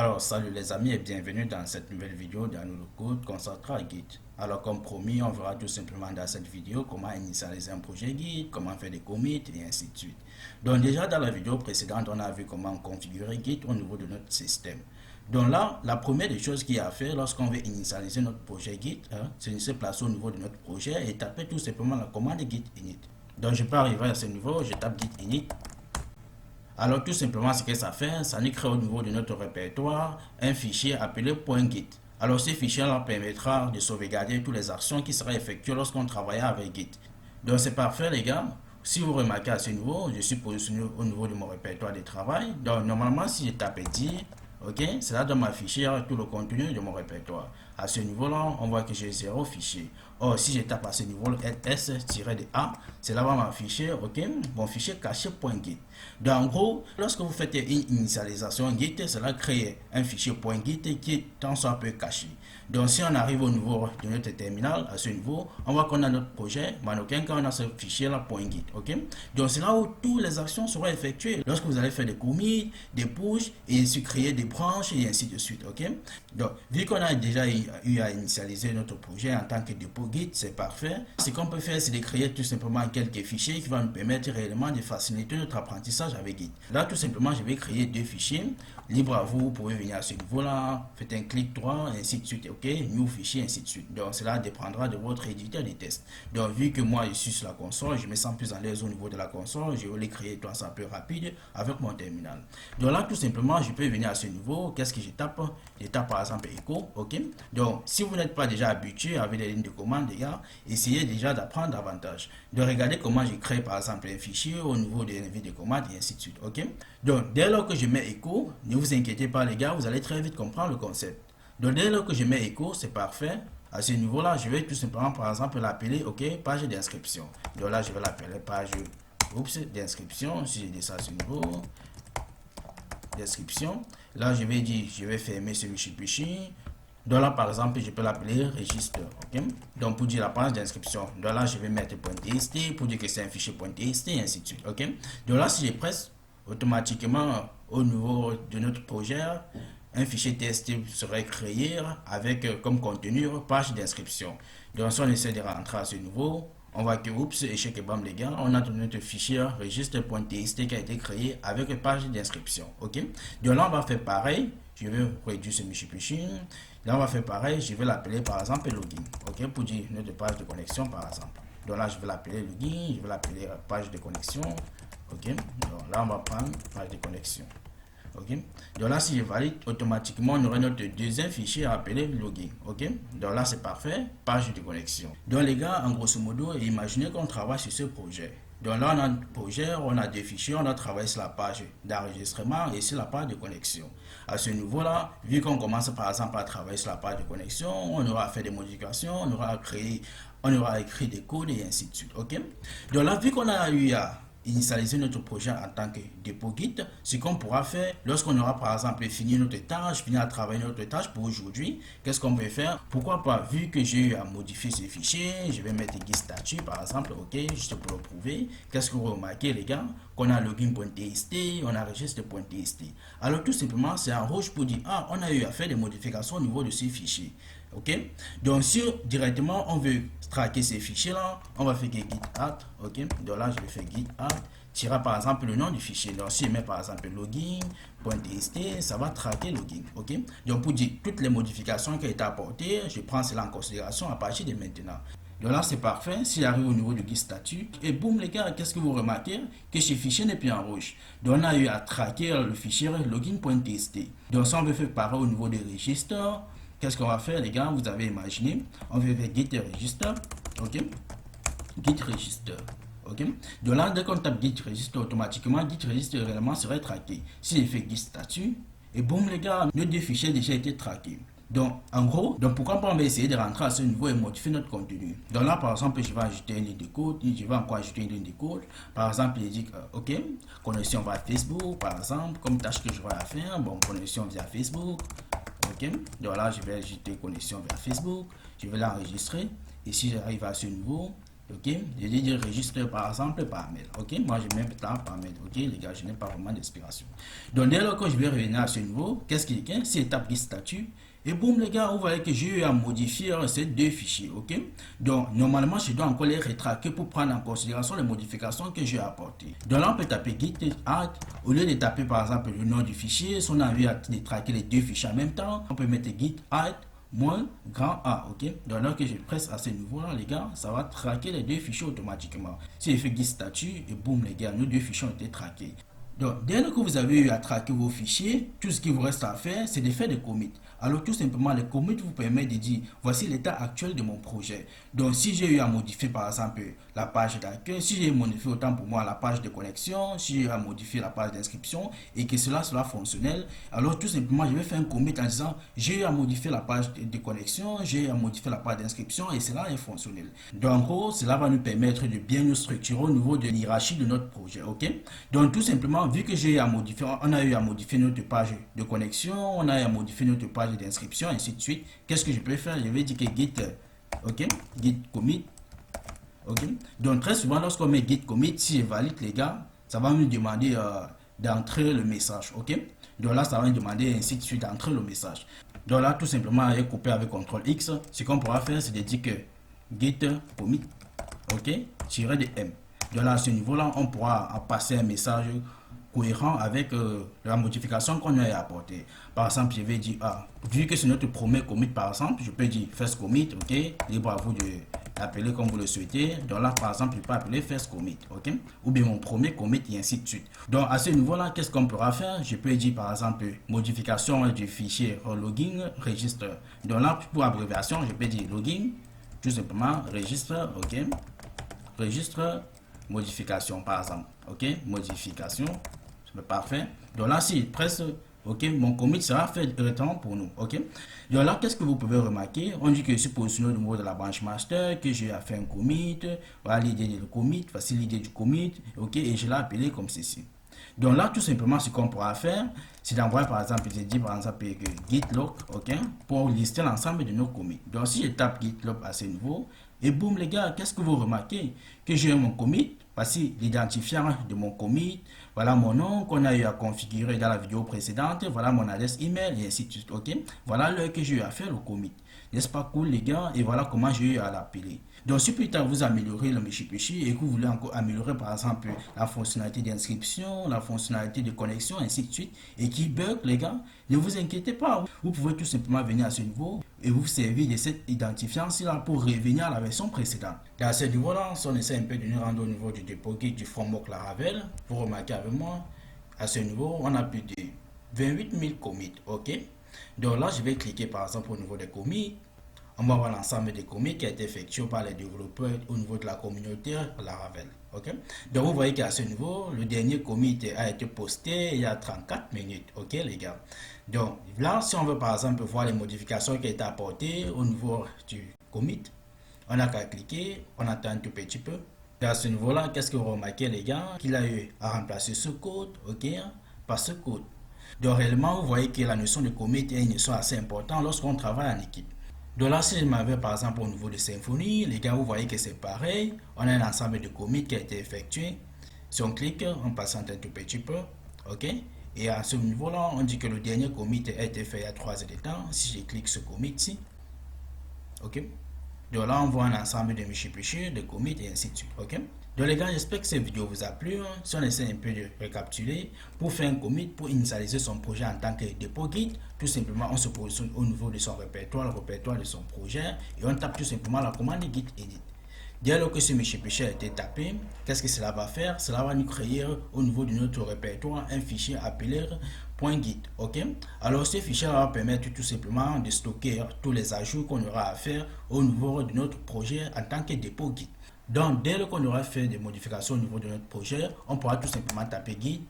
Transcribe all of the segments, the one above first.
Alors, salut les amis et bienvenue dans cette nouvelle vidéo d'un nouveau code consacré à Git. Alors, comme promis, on verra tout simplement dans cette vidéo comment initialiser un projet Git, comment faire des commits et ainsi de suite. Donc, déjà dans la vidéo précédente, on a vu comment configurer Git au niveau de notre système. Donc là, la première des choses qu'il y a à faire lorsqu'on veut initialiser notre projet Git, c'est de se placer au niveau de notre projet et taper tout simplement la commande Git init. Donc, je peux arriver à ce niveau, je tape Git init. Alors tout simplement ce que ça fait, ça nous crée au niveau de notre répertoire un fichier appelé .git. Alors ce fichier-là permettra de sauvegarder toutes les actions qui seraient effectuées lorsqu'on travaille avec Git. Donc c'est parfait les gars. Si vous remarquez à ce niveau, je suis positionné au niveau de mon répertoire de travail. Donc normalement si je tape dire, ok, cela doit m'afficher tout le contenu de mon répertoire. À ce niveau-là, on voit que j'ai 0 fichier. Or, si je tape à ce niveau S-A, cela va m'afficher, ok, mon fichier caché.git. Donc, en gros, lorsque vous faites une initialisation Git, cela crée un fichier .git qui est tant soit peu caché. Donc, si on arrive au niveau de notre terminal, à ce niveau, on voit qu'on a notre projet, mais en aucun cas, on a ce fichier-là .git, ok. Donc, c'est là où toutes les actions seront effectuées. Lorsque vous allez faire des commits, des push, et ainsi créer des branches, et ainsi de suite, ok. Donc, vu qu'on a déjà eu à initialiser notre projet en tant que dépôt Git, c'est parfait. Ce qu'on peut faire, c'est de créer tout simplement quelques fichiers qui vont nous permettre réellement de faciliter notre apprentissage avec Git. Là, tout simplement, je vais créer deux fichiers. Libre à vous, vous pouvez venir à ce niveau-là, faites un clic droit, ainsi de suite, ok, new fichier, ainsi de suite. Donc, cela dépendra de votre éditeur de test. Donc, vu que moi, je suis sur la console, je me sens plus à l'aise au niveau de la console, je vais les créer toi ça peu rapide avec mon terminal. Donc là, tout simplement, je peux venir à ce niveau. Qu'est-ce que je tape? Je tape par exemple echo, ok. Donc, si vous n'êtes pas déjà habitué avec les lignes de commande, les gars, essayez déjà d'apprendre davantage. De regarder comment je crée par exemple un fichier au niveau des lignes de commande et ainsi de suite, ok. Donc, dès lors que je mets echo, ne vous inquiétez pas les gars, vous allez très vite comprendre le concept. Donc, dès lors que je mets echo, c'est parfait. À ce niveau-là, je vais tout simplement par exemple l'appeler, ok, page d'inscription. Donc là, je vais l'appeler page d'inscription. Si je dis ça à ce niveau, description. Là, je vais dire, je vais fermer ce Mitsubishi. Donc là, par exemple, je peux l'appeler registre. Ok. Donc, pour dire la page d'inscription. Donc là, je vais mettre .txt pour dire que c'est un fichier .txt et ainsi de suite. Ok. Donc là, si je presse, automatiquement, au niveau de notre projet, un fichier txt serait créé avec comme contenu page d'inscription. Donc, si on essaie de rentrer à ce niveau, on voit que, oups, échec et bam les gars, on a notre fichier registre.txt qui a été créé avec une page d'inscription, ok. Donc là, on va faire pareil, je vais réduire ce Mitsubishi. Là, on va faire pareil, je vais l'appeler par exemple login, ok, pour dire notre page de connexion par exemple. Donc là, je vais l'appeler login, je vais l'appeler page de connexion, ok. Donc là, on va prendre page de connexion. Ok. Donc là, si je valide, automatiquement, on aura notre deuxième fichier appelé login. Ok. Donc là, c'est parfait. Page de connexion. Donc les gars, en grosso modo, imaginez qu'on travaille sur ce projet. Donc là, on a un projet, on a deux fichiers, on a travaillé sur la page d'enregistrement et sur la page de connexion. À ce niveau-là, vu qu'on commence par exemple à travailler sur la page de connexion, on aura fait des modifications, on aura écrit des codes et ainsi de suite. Ok. Donc là, vu qu'on a eu à initialiser notre projet en tant que dépôt Git, ce qu'on pourra faire lorsqu'on aura par exemple fini notre tâche, fini à travailler notre tâche pour aujourd'hui, qu'est-ce qu'on peut faire? Pourquoi pas, vu que j'ai eu à modifier ce fichier, je vais mettre Git statut par exemple, ok, juste pour le prouver. Qu'est-ce que vous remarquez les gars? Qu'on a login.txt, on a registre.txt. Alors tout simplement, c'est en rouge pour dire, ah, on a eu à faire des modifications au niveau de ce fichier. Ok, donc si directement on veut traquer ces fichiers là, on va faire git add. Ok, donc là je vais faire git add, tirera par exemple le nom du fichier. Donc si je mets par exemple login.txt, ça va traquer login. Ok, donc pour dire toutes les modifications qui ont été apportées, je prends cela en considération à partir de maintenant. Donc là c'est parfait. S'il arrive au niveau du git statut, et boum les gars, qu'est-ce que vous remarquez? Que ce fichier n'est plus en rouge. Donc on a eu à traquer le fichier login.txt. Donc si on veut faire pareil au niveau des registres, qu'est-ce qu'on va faire les gars? Vous avez imaginé, on va faire git register, ok, git register, ok. Donc là, dès qu'on tape git register, automatiquement git register réellement serait traqué. Si je fais git statut, et boum les gars, nos deux fichiers déjà été traqués. Donc en gros, donc pourquoi pas on va essayer de rentrer à ce niveau et modifier notre contenu. Donc là par exemple, je vais ajouter une ligne de code, je vais encore ajouter une ligne de code. Par exemple, je dis ok, connexion vers Facebook, par exemple, comme tâche que je vais faire, bon, connexion via Facebook. Ok, donc là je vais ajouter connexion vers Facebook, je vais l'enregistrer et si j'arrive à ce niveau, Ok, je vais dire registre par exemple par mail. Ok, moi je mets par mail. Ok, les gars, je n'ai pas vraiment d'inspiration. Donc dès lors que je vais revenir à ce niveau, qu'est-ce qu'il y a? C'est étape qui statut. Et boum les gars, vous voyez que j'ai eu à modifier ces deux fichiers. Ok, donc normalement je dois encore les retraquer pour prendre en considération les modifications que j'ai apportées. Donc là on peut taper git add. Au lieu de taper par exemple le nom du fichier, si on a envie de traquer les deux fichiers en même temps, on peut mettre git add moins grand A, ok. Donc là que je presse à ce niveau là les gars, ça va traquer les deux fichiers automatiquement. Si je fais git statut et boum les gars, nos deux fichiers ont été traqués. Donc dès que vous avez eu à traquer vos fichiers, tout ce qui vous reste à faire, c'est de faire des commits. Alors tout simplement, les commits vous permettent de dire, voici l'état actuel de mon projet. Donc si j'ai eu à modifier par exemple la page d'accueil, si j'ai modifié autant pour moi la page de connexion, si j'ai eu à modifier la page d'inscription et que cela soit fonctionnel, alors tout simplement je vais faire un commit en disant, j'ai eu à modifier la page de connexion, j'ai eu à modifier la page d'inscription et cela est fonctionnel. Donc en gros, cela va nous permettre de bien nous structurer au niveau de l'hierarchie de notre projet, ok. Donc tout simplement, vu que j'ai à modifier, on a eu à modifier notre page de connexion, on a eu à modifier notre page d'inscription, ainsi de suite. Qu'est-ce que je peux faire? Je vais dire que git, ok, git commit, ok. Donc très souvent, lorsqu'on met git commit, si je valide les gars, ça va nous demander d'entrer le message, ok. Donc là, ça va nous demander ainsi de suite d'entrer le message. Donc là, tout simplement, avec coupé avec CTRL X, ce qu'on pourra faire, c'est de dire que git commit, ok, tiré de M. Donc là, à ce niveau-là, on pourra passer un message cohérent avec la modification qu'on a apportée. Par exemple, je vais dire, vu que c'est notre premier commit, par exemple, je peux dire first commit, ok, libre à vous de l'appeler comme vous le souhaitez. Donc là, par exemple, je peux appeler first commit, ok, ou bien mon premier commit et ainsi de suite. Donc à ce niveau-là, qu'est-ce qu'on pourra faire? Je peux dire, par exemple, modification du fichier login registre. Donc là, pour abréviation, je peux dire login, tout simplement, registre, ok, registre, modification, par exemple, ok, modification. Parfait. Donc là, si presse, ok, mon commit sera fait directement pour nous, ok. Donc là, qu'est-ce que vous pouvez remarquer? On dit que je suis positionné au niveau de la branche master, que j'ai fait un commit. Voilà l'idée du commit, voici l'idée du commit, ok, et je l'ai appelé comme ceci. Donc là, tout simplement, ce qu'on pourra faire, c'est d'envoyer par exemple, je dis par exemple git log, ok, pour lister l'ensemble de nos commits. Donc si je tape git log à ce niveau, et boum les gars, qu'est-ce que vous remarquez? Que j'ai mon commit, voici l'identifiant de mon commit, voilà mon nom qu'on a eu à configurer dans la vidéo précédente, voilà mon adresse email et ainsi de suite, ok. Voilà l'heure que j'ai eu à faire le commit. N'est-ce pas cool les gars? Et voilà comment j'ai eu à l'appeler. Donc si plus tard vous améliorez le Mishipishi et que vous voulez encore améliorer par exemple la fonctionnalité d'inscription, la fonctionnalité de connexion, ainsi de suite, et qui bug les gars, ne vous inquiétez pas. Vous pouvez tout simplement venir à ce niveau et vous servir de cet identifiant-là pour revenir à la version précédente. Et à ce niveau-là, si on essaie un peu de nous rendre au niveau du dépôt du framework Laravel, vous remarquez avec moi, à ce niveau, on a plus de 28 000 commits, ok. Donc là, je vais cliquer par exemple au niveau des commits. On va voir l'ensemble des commits qui a été effectué par les développeurs au niveau de la communauté Laravel. Ok. Donc vous voyez qu'à ce niveau, le dernier commit a été posté il y a 34 minutes. Ok les gars. Donc là, si on veut par exemple voir les modifications qui ont été apportées au niveau du commit, on n'a qu'à cliquer, on attend un tout petit peu. Et à ce niveau-là, qu'est-ce que vous remarquez les gars? Qu'il a eu à remplacer ce code, ok, par ce code. Donc réellement, vous voyez que la notion de commit est une notion assez importante lorsqu'on travaille en équipe. Donc là, si je m'en vais par exemple au niveau de Symfony, les gars, vous voyez que c'est pareil. On a un ensemble de commits qui a été effectué. Si on clique, on passe un tout petit peu, ok. Et à ce niveau-là, on dit que le dernier commit a été fait il y a 3 heures de temps. Si je clique ce commit ici, ok. Donc là, on voit un ensemble de Mishipishi, de commits et ainsi de suite, ok. Donc les gars, j'espère que cette vidéo vous a plu. Si on essaie un peu de récapituler, pour faire un commit, pour initialiser son projet en tant que dépôt Git, tout simplement, on se positionne au niveau de son répertoire, le répertoire de son projet, et on tape tout simplement la commande git edit. Dès lors que ce Mishipishi a été tapé, qu'est-ce que cela va faire? Cela va nous créer au niveau de notre répertoire un fichier appelé .git, ok. Alors ce fichier va permettre tout simplement de stocker tous les ajouts qu'on aura à faire au niveau de notre projet en tant que dépôt Git. Donc, dès qu'on aura fait des modifications au niveau de notre projet, on pourra tout simplement taper git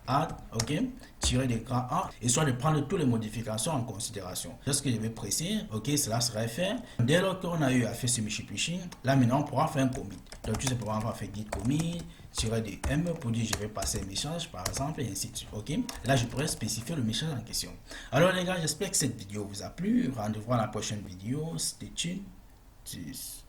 add, ok, tirer d'écran A, et soit de prendre toutes les modifications en considération. C'est ce que je vais presser, ok, cela sera fait. Dès lors qu'on a eu à faire ce Mishipishi, là maintenant on pourra faire un commit. Donc, tout simplement, on va faire git commit, tirer des M pour dire je vais passer un message par exemple, et ainsi de suite, ok. Là, je pourrais spécifier le message en question. Alors, les gars, j'espère que cette vidéo vous a plu. Rendez-vous à la prochaine vidéo. Stay tuned. Tschüss.